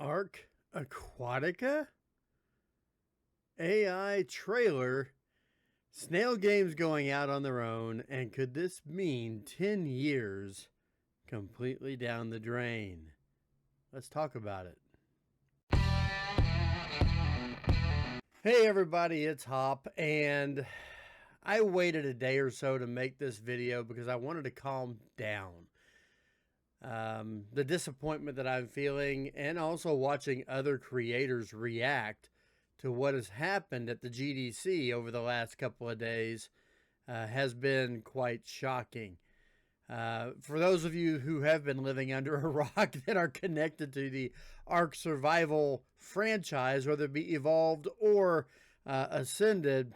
Ark Aquatica? AI trailer. Snail games going out on their own, and could this mean 10 years completely down the drain? Let's talk about it. Hey everybody, it's Hopp, and I waited a day or so to make this video because I wanted to calm down. The disappointment that I'm feeling, and also watching other creators react to what has happened at the GDC over the last couple of days, has been quite shocking. For those of you who have been living under a rock that are connected to the Ark Survival franchise, whether it be Evolved or Ascended,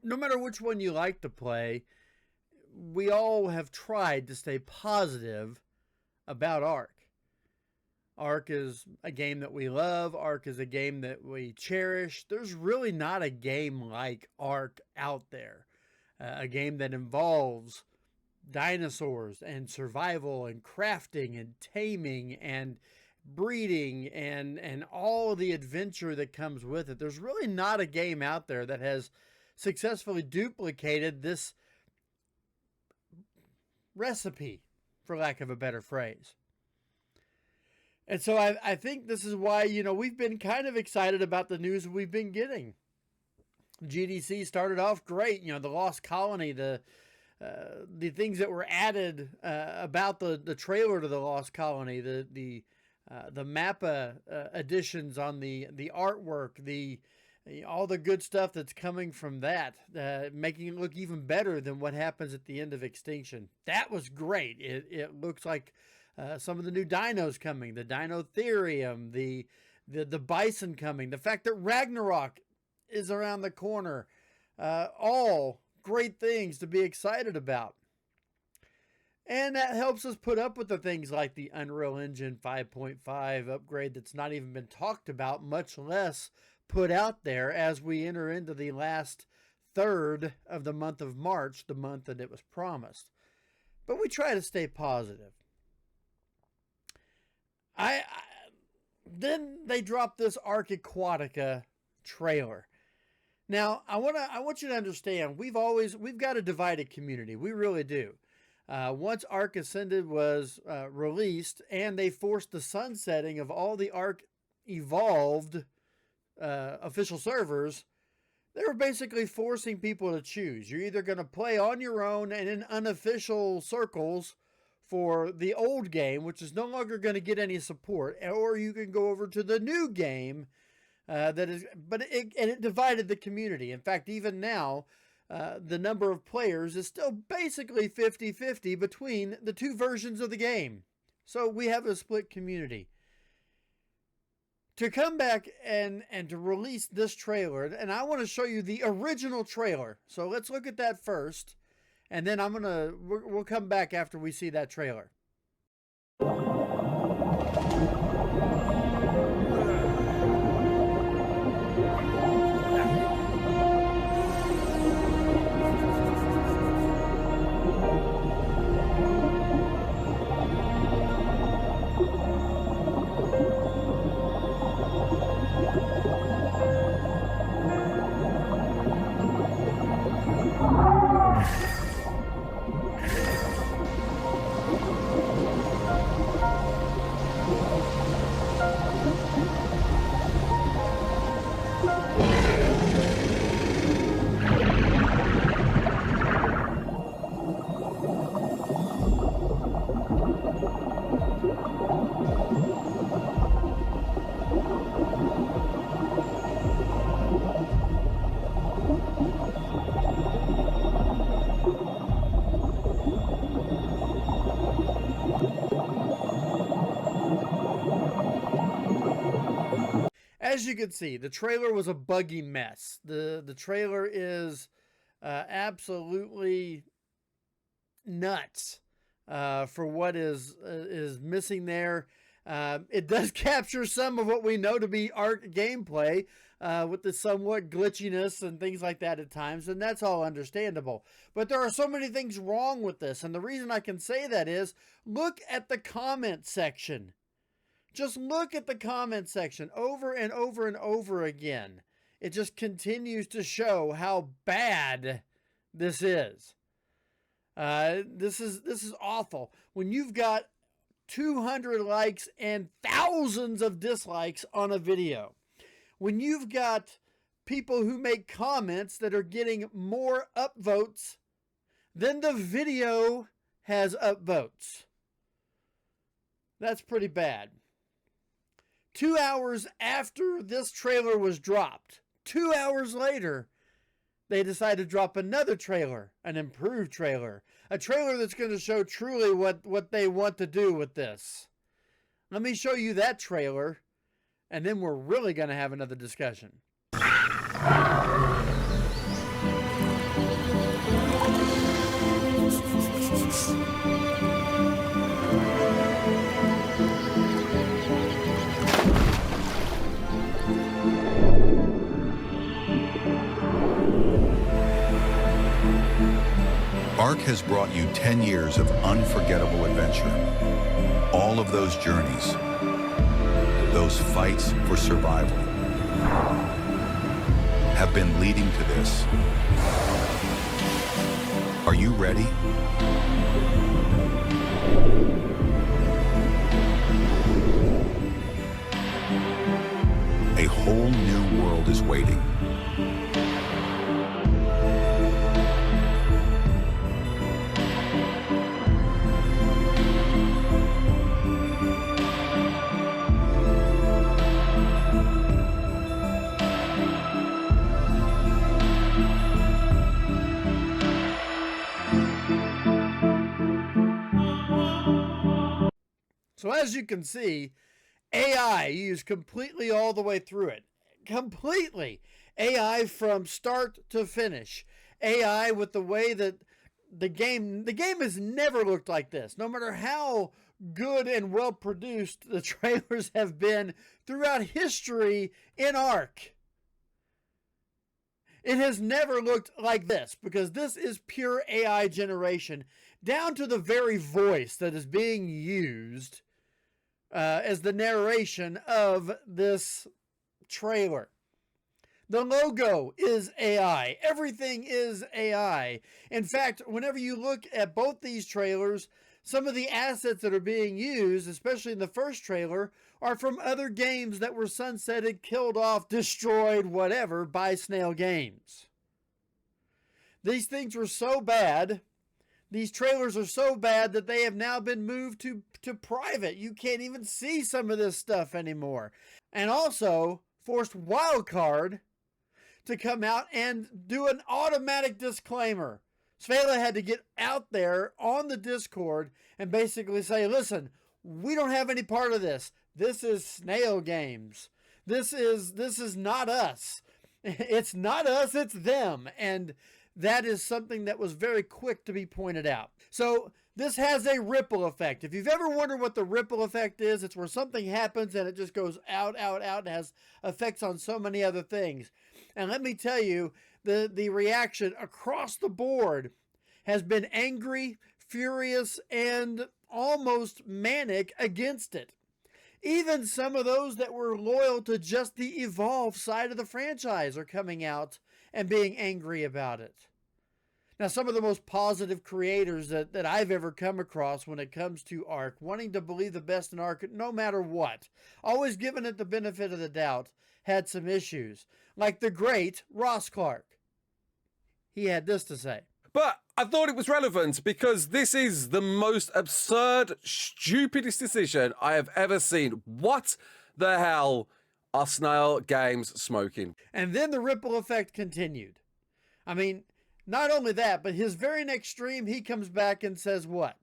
no matter which one you like to play, we all have tried to stay positive about Ark. Ark is a game that we love. Ark is a game that we cherish. There's really not a game like Ark out there. A game that involves dinosaurs and survival and crafting and taming and breeding and all of the adventure that comes with it. There's really not a game out there that has successfully duplicated this recipe, for lack of a better phrase. And so I think this is why, we've been kind of excited about the news we've been getting. GDC started off great, the Lost Colony, the things that were added about the trailer to the Lost Colony, the mappa additions on the artwork, all the good stuff that's coming from that, making it look even better than what happens at the end of Extinction. That was great. It looks like some of the new dinos coming, the Dinotherium, the bison coming, the fact that Ragnarok is around the corner, all great things to be excited about. And that helps us put up with the things like the Unreal Engine 5.5 upgrade that's not even been talked about, much less put out there as we enter into the last third of the month of March, the month that it was promised. But we try to stay positive. Then they dropped this Ark Aquatica trailer. Now, I want you to understand, we've got a divided community. We really do. Once Ark Ascended was released and they forced the sunsetting of all the Ark Evolved official servers, they were basically forcing people to choose. You're either going to play on your own and in unofficial circles for the old game, which is no longer going to get any support, or you can go over to the new game. It divided the community. In fact, even now, the number of players is still basically 50-50 between the two versions of the game. So we have a split community. To come back and to release this trailer, and I want to show you the original trailer. So let's look at that first, and then we'll come back after we see that trailer. As you can see, the trailer was a buggy mess. The trailer is absolutely nuts for what is missing there. It does capture some of what we know to be Ark gameplay with the somewhat glitchiness and things like that at times, and that's all understandable. But there are so many things wrong with this, and the reason I can say that is, look at the comment section. Just look at the comment section over and over and over again. It just continues to show how bad this is. This is awful. When you've got 200 likes and thousands of dislikes on a video, when you've got people who make comments that are getting more upvotes than the video has upvotes, that's pretty bad. 2 hours after this trailer was dropped, 2 hours later, they decided to drop another trailer, an improved trailer, a trailer that's going to show truly what they want to do with this. Let me show you that trailer, and then we're really going to have another discussion. Ark has brought you 10 years of unforgettable adventure. All of those journeys, those fights for survival, have been leading to this. Are you ready? A whole new world is waiting. So as you can see, AI used completely all the way through it. Completely. AI from start to finish. AI with the way that the game has never looked like this. No matter how good and well produced the trailers have been throughout history in Ark, it has never looked like this, because this is pure AI generation, down to the very voice that is being used as the narration of this trailer. The logo is AI. Everything is AI. In fact, whenever you look at both these trailers, some of the assets that are being used, especially in the first trailer, are from other games that were sunsetted, killed off, destroyed, whatever, by Snail Games. These things were so bad, these trailers are so bad that they have now been moved to private. You can't even see some of this stuff anymore. And also forced Wildcard to come out and do an automatic disclaimer. Svela had to get out there on the Discord and basically say, listen, we don't have any part of this. This is Snail Games. This is not us. It's not us, it's them. And that is something that was very quick to be pointed out. So this has a ripple effect. If you've ever wondered what the ripple effect is, it's where something happens and it just goes out, and has effects on so many other things. And let me tell you, the reaction across the board has been angry, furious, and almost manic against it. Even some of those that were loyal to just the Evolve side of the franchise are coming out and being angry about it. Now, some of the most positive creators that I've ever come across when it comes to Ark, wanting to believe the best in Ark no matter what, always giving it the benefit of the doubt, had some issues. Like the great Raasclark. He had this to say. But I thought it was relevant because this is the most absurd, stupidest decision I have ever seen. What the hell are Snail Games smoking? And then the ripple effect continued. I mean, not only that, but his very next stream, he comes back and says what?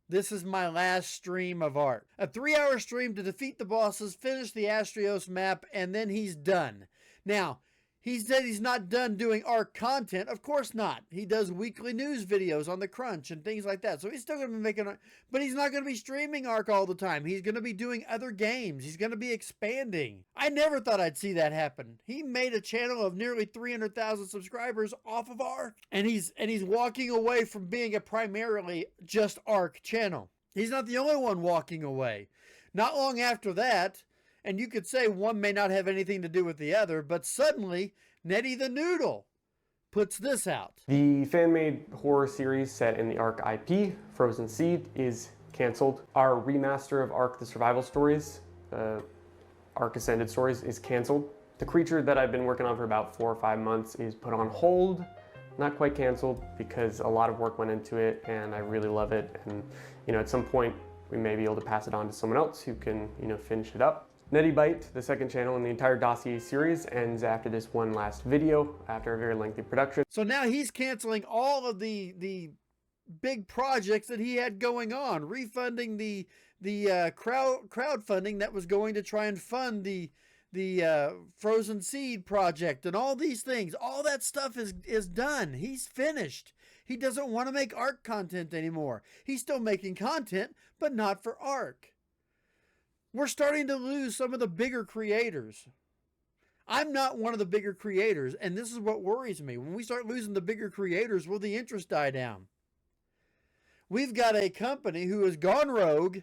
This is my last stream of Ark. A 3-hour stream to defeat the bosses, finish the Astrios map, and then he's done. Now, he said he's not done doing Ark content. Of course not. He does weekly news videos on the Crunch and things like that. So he's still going to be making Ark, but he's not going to be streaming Ark all the time. He's going to be doing other games. He's going to be expanding. I never thought I'd see that happen. He made a channel of nearly 300,000 subscribers off of Ark, and he's walking away from being a primarily just Ark channel. He's not the only one walking away. Not long after that, and you could say one may not have anything to do with the other, but suddenly Neddy the Noodle puts this out. The fan-made horror series set in the Ark IP, Frozen Seed, is canceled. Our remaster of Ark the Survival Stories, Ark Ascended Stories, is canceled. The creature that I've been working on for about 4 or 5 months is put on hold. Not quite canceled because a lot of work went into it and I really love it. And at some point we may be able to pass it on to someone else who can finish it up. Neddy Bite, the second channel in the entire dossier series, ends after this one last video, after a very lengthy production. So now he's canceling all of the big projects that he had going on, refunding the crowdfunding that was going to try and fund the Frozen Seed project and all these things. All that stuff is done. He's finished. He doesn't want to make Ark content anymore. He's still making content, but not for Ark. We're starting to lose some of the bigger creators. I'm not one of the bigger creators, and this is what worries me. When we start losing the bigger creators, will the interest die down? We've got a company who has gone rogue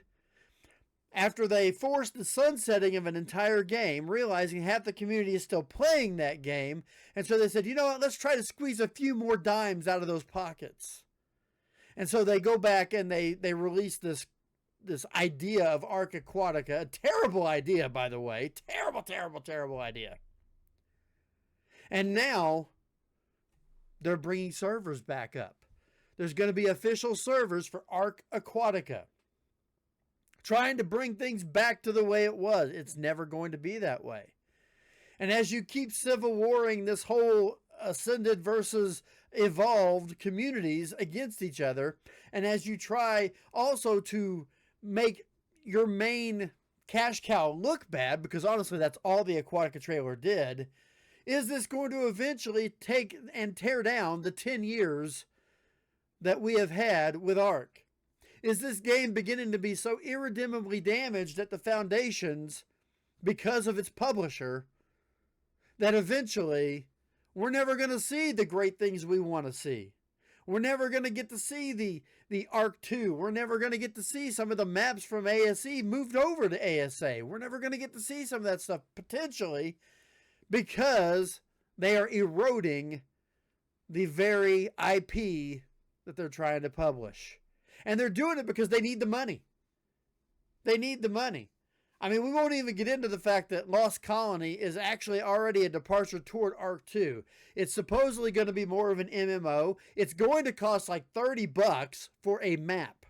after they forced the sunsetting of an entire game, realizing half the community is still playing that game. And so they said, you know what, let's try to squeeze a few more dimes out of those pockets. And so they go back and they release this idea of Ark Aquatica. A terrible idea, by the way. Terrible, terrible, terrible idea. And now they're bringing servers back up. There's going to be official servers for Ark Aquatica. Trying to bring things back to the way it was. It's never going to be that way. And as you keep civil warring this whole Ascended versus Evolved communities against each other, and as you try also to make your main cash cow look bad, because honestly that's all the Aquatica trailer did, is this going to eventually take and tear down the 10 years that we have had with Ark? Is this game beginning to be so irredeemably damaged at the foundations because of its publisher that eventually we're never going to see the great things we want to see? We're never going to get to see the Ark 2. We're never going to get to see some of the maps from ASE moved over to ASA. We're never going to get to see some of that stuff potentially because they are eroding the very IP that they're trying to publish. And they're doing it because they need the money. They need the money. I mean, we won't even get into the fact that Lost Colony is actually already a departure toward Ark 2. It's supposedly going to be more of an MMO. It's going to cost like $30 for a map.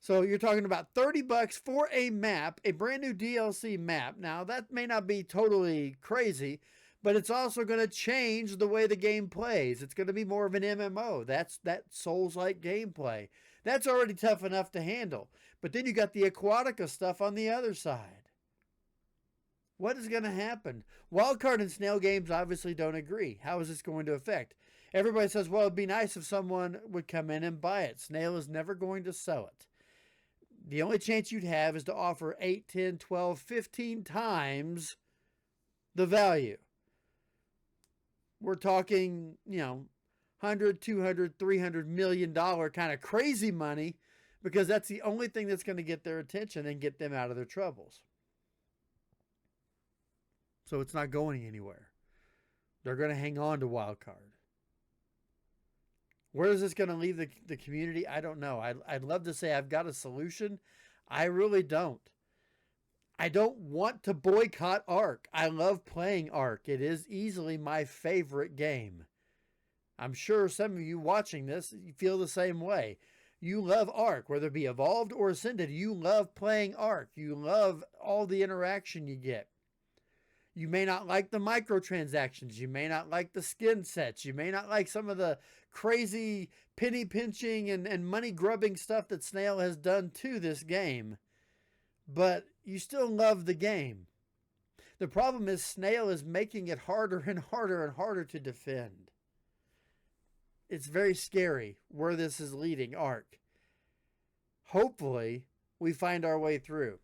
So you're talking about $30 for a map, a brand new DLC map. Now, that may not be totally crazy, but it's also going to change the way the game plays. It's going to be more of an MMO. That's that Souls-like gameplay. That's already tough enough to handle. But then you got the Aquatica stuff on the other side. What is going to happen? Wildcard and Snail Games obviously don't agree. How is this going to affect? Everybody says, well, it'd be nice if someone would come in and buy it. Snail is never going to sell it. The only chance you'd have is to offer 8, 10, 12, 15 times the value. We're talking, $100, $200, $300 million kind of crazy money, because that's the only thing that's going to get their attention and get them out of their troubles. So it's not going anywhere. They're going to hang on to Wildcard. Where is this going to leave the community? I don't know. I'd love to say I've got a solution. I really don't. I don't want to boycott Ark. I love playing Ark. It is easily my favorite game. I'm sure some of you watching this feel the same way. You love Ark, whether it be Evolved or Ascended. You love playing Ark. You love all the interaction you get. You may not like the microtransactions. You may not like the skin sets. You may not like some of the crazy penny pinching and money grubbing stuff that Snail has done to this game. But you still love the game. The problem is Snail is making it harder and harder and harder to defend. It's very scary where this is leading Ark. Hopefully, we find our way through.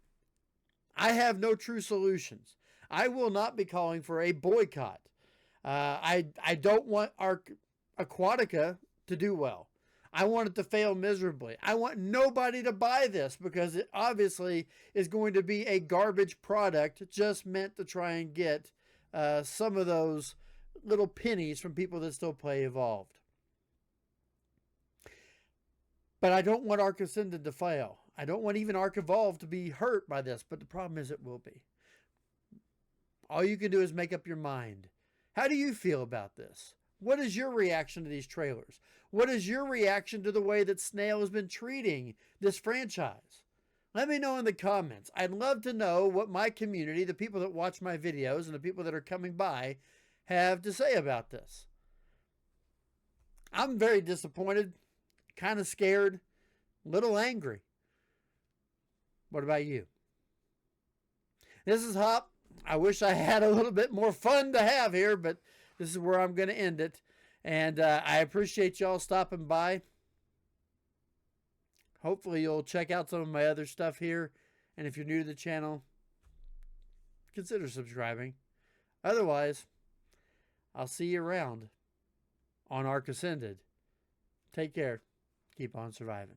I have no true solutions. I will not be calling for a boycott. I don't want Ark Aquatica to do well. I want it to fail miserably. I want nobody to buy this because it obviously is going to be a garbage product just meant to try and get some of those little pennies from people that still play Evolved. But I don't want Ark Ascended to fail. I don't want even Ark Evolved to be hurt by this, but the problem is it will be. All you can do is make up your mind. How do you feel about this? What is your reaction to these trailers? What is your reaction to the way that Snail has been treating this franchise? Let me know in the comments. I'd love to know what my community, the people that watch my videos and the people that are coming by, have to say about this. I'm very disappointed, kind of scared, a little angry. What about you? This is Hopp. I wish I had a little bit more fun to have here, but this is where I'm going to end it. And I appreciate y'all stopping by. Hopefully you'll check out some of my other stuff here. And if you're new to the channel, consider subscribing. Otherwise, I'll see you around on Ark Ascended. Take care. Keep on surviving.